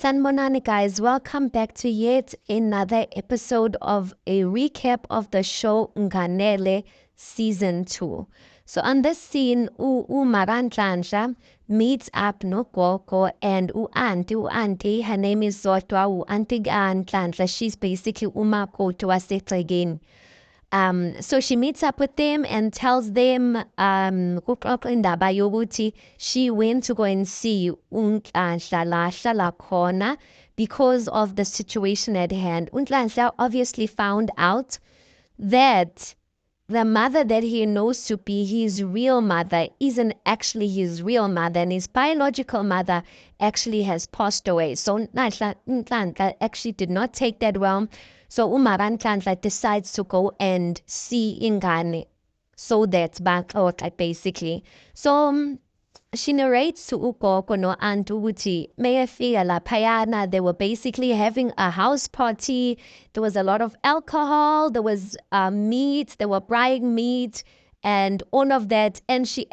Sanbonani, guys, welcome back to yet another episode of a recap of the show Nganele Season 2. So on this scene, uMaranhlanhla meets up no Gogo and u-auntie, her name is Zodwa, u-auntie Nhlanhla, she's basically umakoti wasegcekeni. So she meets up with them and tells them kuxoxa indaba yokuthi she went to go and see uNhlanhla la ahlala khona because of the situation at hand. uNhlanhla obviously found out that the mother that he knows to be his real mother isn't actually his real mother, and his biological mother actually has passed away. So Nhlanhla actually did not take that well. So uMaranhlanhla decides to go and see Ingane so that baxoxe basically. So she narrates to ugogo no-aunt ukuthi meyefika laphayana, they were basically having a house party. There was a lot of alcohol, there was meat, they were frying meat and all of that. And she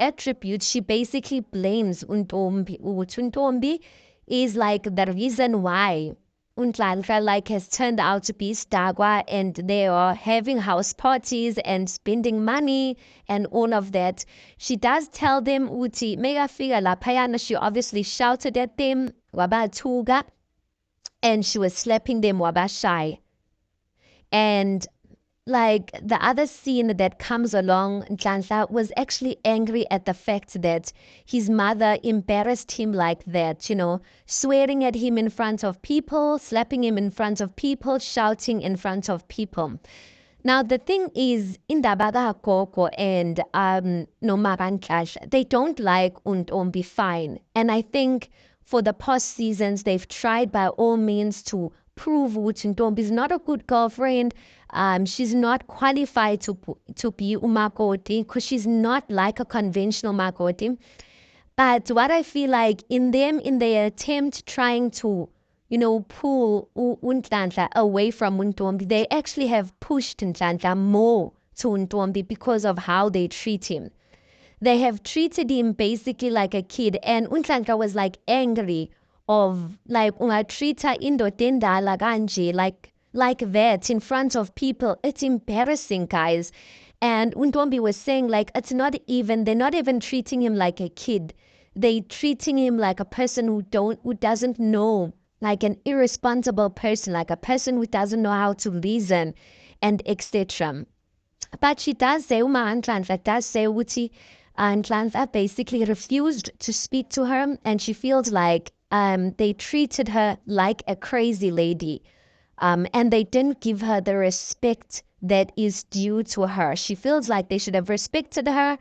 basically blames uNtombi ukuthi uNtombi is like the reason why uNhlanhla like has turned out to be Stagwa, and they are having house parties and spending money and all of that. She does tell them uti megafika laphayana, she obviously shouted at them wabathuka, and she was slapping them wabashaya. And like the other scene that comes along, Nhlanhla was actually angry at the fact that his mother embarrassed him like that, swearing at him in front of people, slapping him in front of people, shouting in front of people. Now the thing is, indaba kagogo and noMaranhlanhla, they don't like uNtombi fine. And I think for the past seasons, they've tried by all means to prove ukuthi uNtombi is not a good girlfriend. She's not qualified to be umakoti because she's not like a conventional makoti. But what I feel like in their attempt trying to, pull uNhlanhla away from uNtombi, they actually have pushed Nhlanhla more to uNtombi because of how they treat him. They have treated him basically like a kid, and uNhlanhla was like angry of like ungatreata indoda endala kanje like that in front of people. It's embarrassing, guys. And uNtombi was saying like they're not even treating him like a kid. They treating him like a person who doesn't know, like an irresponsible person, like a person who doesn't know how to reason and etc. But she does say, uMaranhlanhla does say ukuthi Nhlanhla basically refused to speak to her, and she feels like they treated her like a crazy lady. And they didn't give her the respect that is due to her. She feels like they should have respected her,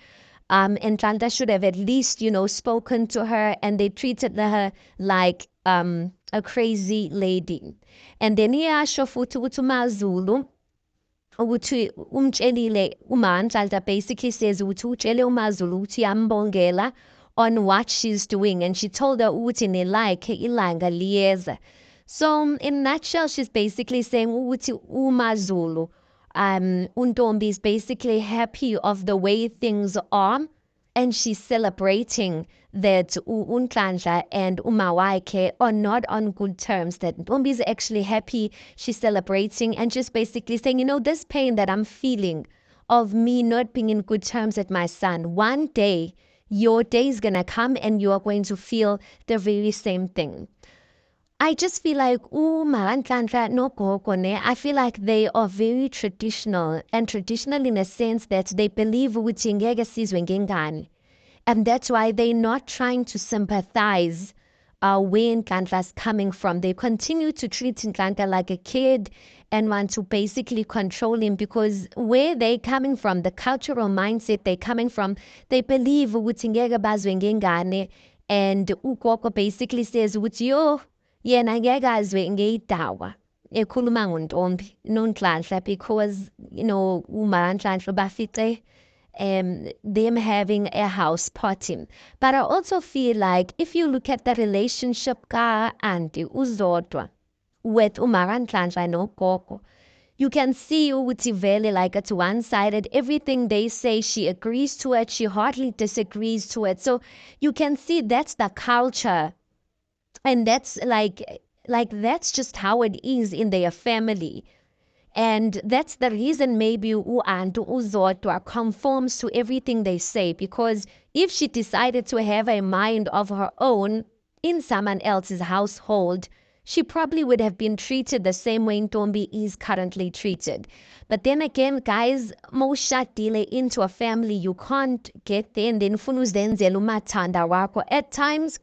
and Nhlanhla should have at least, spoken to her, and they treated her like a crazy lady. And then iyasho futhi ukuthi uMaZulu ukuthi umtshelile uMaNhlanhla basically says ukuthi utshele uMaZulu ukuthi uyambongela on what she's doing, and she told her ukuthi nelakhe ilanga liyeza. So in a nutshell, she's basically saying ukuthi uMaZulu uNtombi is basically happy of the way things are, and she's celebrating that uNhlanhla and umawakhe are not on good terms, that Ntombi is actually happy, she's celebrating, and just basically saying, this pain that I'm feeling of me not being in good terms with my son, one day your day is gonna come and you are going to feel the very same thing. I just feel like uMaranhlanhla noGogo I feel like they are very traditional, and traditional in a sense that they believe ukuthi ngeke sizwe ngengane. And that's why they're not trying to sympathize where Nhlanhla's coming from. They continue to treat Nhlanhla like a kid and want to basically control him, because where they're coming from, the cultural mindset they're coming from, they believe ukuthi ngeke bazwe ngengane. And uGogo basically says ukuthi yo yena ngeke azwe ngey'dawa ekhuluma ngoNtombi noNhlanhla, because uMaranhlanhla bafice them having a house party. But I also feel like if you look at the relationship ka-auntie uZodwa with uMaranhlanhla noGogo, you can see ukuthi vele like it's one-sided. Everything they say, she agrees to it, she hardly disagrees to it. So you can see that's the culture. And that's like Like, that's just how it is in their family. And that's the reason maybe u-Antu uZodwa conforms to everything they say, because if she decided to have a mind of her own in someone else's household, she probably would have been treated the same way Ntombi is currently treated. But then again, guys, mawushadile into a family, you can't get there and then ufuna uzenzela umathanda wakho. At times,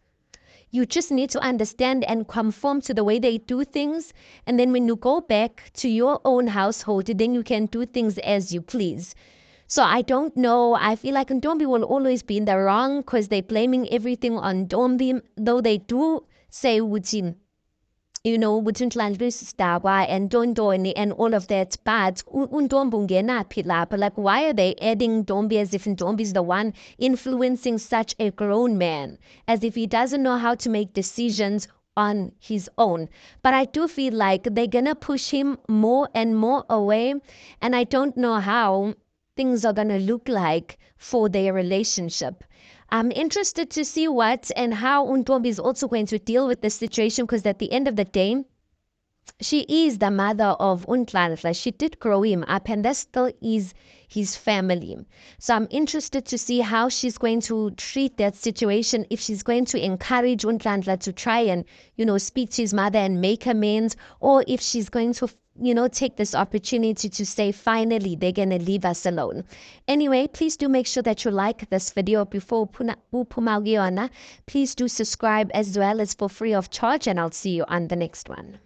you just need to understand and conform to the way they do things. And then when you go back to your own household, then you can do things as you please. So I don't know. I feel like Ntombi will always be in the wrong because they're blaming everything on Ntombi, though they do say Wutin, Wutuntlantlusdaba and Dondoni and all of that, but Undombungenaphi lapha. Like, why are they adding Ntombi as if Ntombi is the one influencing such a grown man, as if he doesn't know how to make decisions on his own? But I do feel like they're gonna push him more and more away, and I don't know how things are gonna look like for their relationship. I'm interested to see what and how Ntombi is also going to deal with this situation, because at the end of the day, she is the mother of Unhlanhla. She did grow him up, and that still is his family. So I'm interested to see how she's going to treat that situation, if she's going to encourage Unhlanhla to try and, speak to his mother and make amends, or if she's going to take this opportunity to say, finally, they're going to leave us alone. Anyway, please do make sure that you like this video before Upumaugiona. Please do subscribe as well as for free of charge, and I'll see you on the next one.